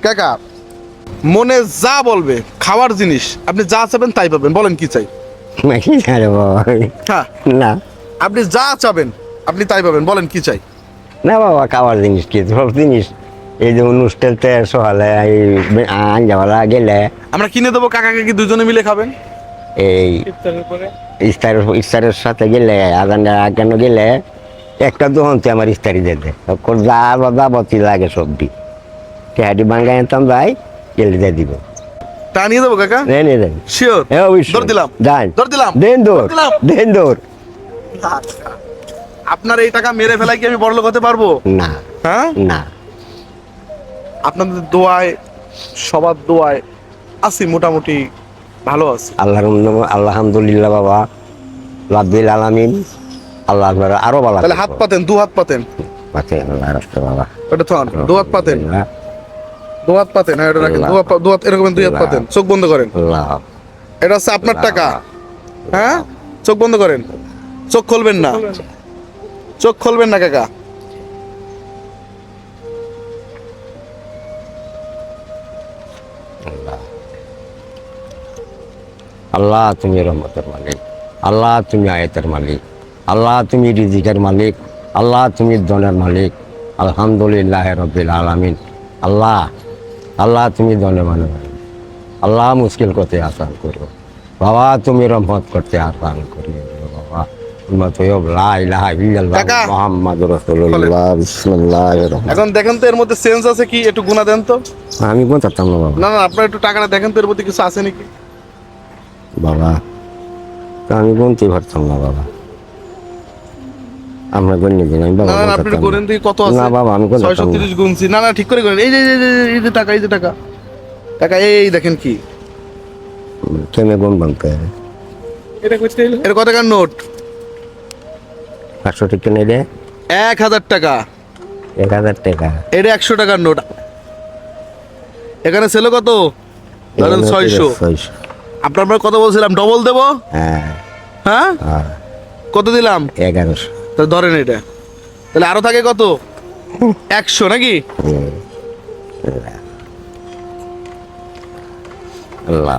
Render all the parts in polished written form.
কাকা মনে যা বলবে খাওয়ার জিনিস আপনি যা চাবেন তাই পাবেন, বলেন কি চাই? কি জানে বাবা হ্যাঁ, না আপনি যা চাবেন আপনি তাই পাবেন, বলেন কি চাই? না বাবা খাওয়ার জিনিস কি সব জিনিস এই যে অনুষ্ঠানতে সকালে এই আঞ্জাওয়ালা গেলে আমরা কিনে দেবো, কাকা কাকি দুজনে মিলে খাবেন। এই ইফতারের সাথে গেলে আগানো গেলে একটা দোকানতে আমার ইফতারি দিতে যা যাবতি লাগে সবজি টেহাটি বাঙ্গাই আনতাম যাই গেলে দিয়ে দিব তা নিয়ে দেবো কাকা, নিয়ে যাই শিওর? অবশ্যই দৌড় দিলাম, যান দৌড় দিলাম, দেন দৌড় দৌড় দিলাম। দেন দৌড় আপনার এই টাকা মেরে ফেলাই কি আমি বড়লোক হতে পারবো? না হ্যাঁ, না আপনাদের দোয়ায় সবার দোয়ায় আছি, মোটামুটি ভালো আছি। আলহামদুলিল্লাহ বাবা রাব্বিল আলামিন আল্লাহ আকবার আরো ভালো তাহলে হাত পাতেন, দু হাত পাতেন, আল্লাহ রাখতে বাবা ওটা থান, দু হাত পাতেন, আল্লাহ দু হাত পাতেন, হ্যাঁ এটা রাখেন, দু হাত এরকম দুই হাত পাতেন, চোখ বন্ধ করেন। আল্লাহ এটা হচ্ছে আপনার টাকা, হ্যাঁ চোখ বন্ধ করেন, চোখ খুলবেন না, চোখ খুলবেন না কাকা। আল্লাহ তুমি রহমতের মালিক, আল্লাহ তুমি আয়াতের মালিক, আল্লাহ তুমি রিজিকের মালিক, আল্লাহ তুমি ধনের মালিক। আলহামদুলিল্লাহ রব্বিল আলামিন। আল্লাহ আল্লাহ তুমি ধনে মালিক, আল্লাহ মুশকিল করতে আসান করো বাবা, তুমি রহমত করতে আসান করি বাবা। কাকা। মুহাম্মাদুর রাসূলুল্লাহ বিসমিল্লাহির রহমানির এখন দেখেন তো এর মধ্যে সেন্স আছে কি, একটু গুণা দেন তো। রহিম। আমি বলতাম না বাবা, না না, আপনার একটু টাকাটা দেখেন তো এর মধ্যে কিছু আছে নাকি। বাবা তা আমি গুনতে পারতাম না বাবা, আমরা গণিয়ে দিন আমি না বাবা না, আপনি বলতাম গুনেন দিকে কত আছে। না বাবা আমি গুনতাম না। 630 গুনছি। না না, ঠিক করে গুনেন। এই যে এই যে টাকা, এই যে টাকা, টাকা এই দেখেন কি, কেমনে গুনবাম কে এটা কইতে হলো এর কত টাকার নোট? 500 টাকা নেই রে, 1000 টাকা। 1000 টাকা এটা 100 টাকার নোট। এখানে ছিল কত? ধরেন 600। 600 আপনার আমরা কত বলছিলাম, ডবল দেবো? হ্যাঁ হ্যাঁ, হ্যাঁ কত দিলাম? 1100 তাহলে ধরেন এটা, তাহলে আরো থাকে কত? 100 নাকি? আল্লাহ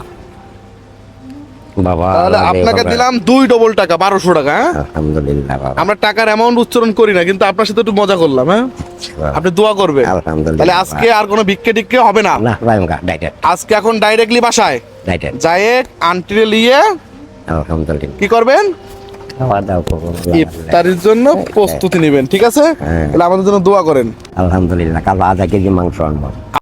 বাবা তাহলে আল্লাহ রে আপনাকে বাবা। দিলাম 2 ডবল টাকা, 1200 টাকা। হ্যাঁ, আলহামদুলিল্লাহ বাবা, আমরা টাকার অ্যামাউন্ট উচ্চারণ করি না, কিন্তু আপনার সাথে একটু মজা করলাম। হ্যাঁ, আপনি দোয়া করবেন। আলহামদুলিল্লাহ তাহলে আজকে আর কোনো ভিক্ষে টিক্ষে হবে না। না ভাই আমগা ডাইরেক্ট আজকে এখন ডাইরেক্টলি বাসায় ডাইরেক্ট যায় আন্টিরে নিয়ে আলহামদুলিল্লাহ কি করবেন, খাওয়া দাওয়া করবো ইফতারির জন্য প্রস্তুতি নেবেন। ঠিক আছে, হ্যাঁ। তাহলে আমাদের জন্য দোয়া করেন। আলহামদুলিল্লাহ কাল আধা কেজি মাংস আনবো।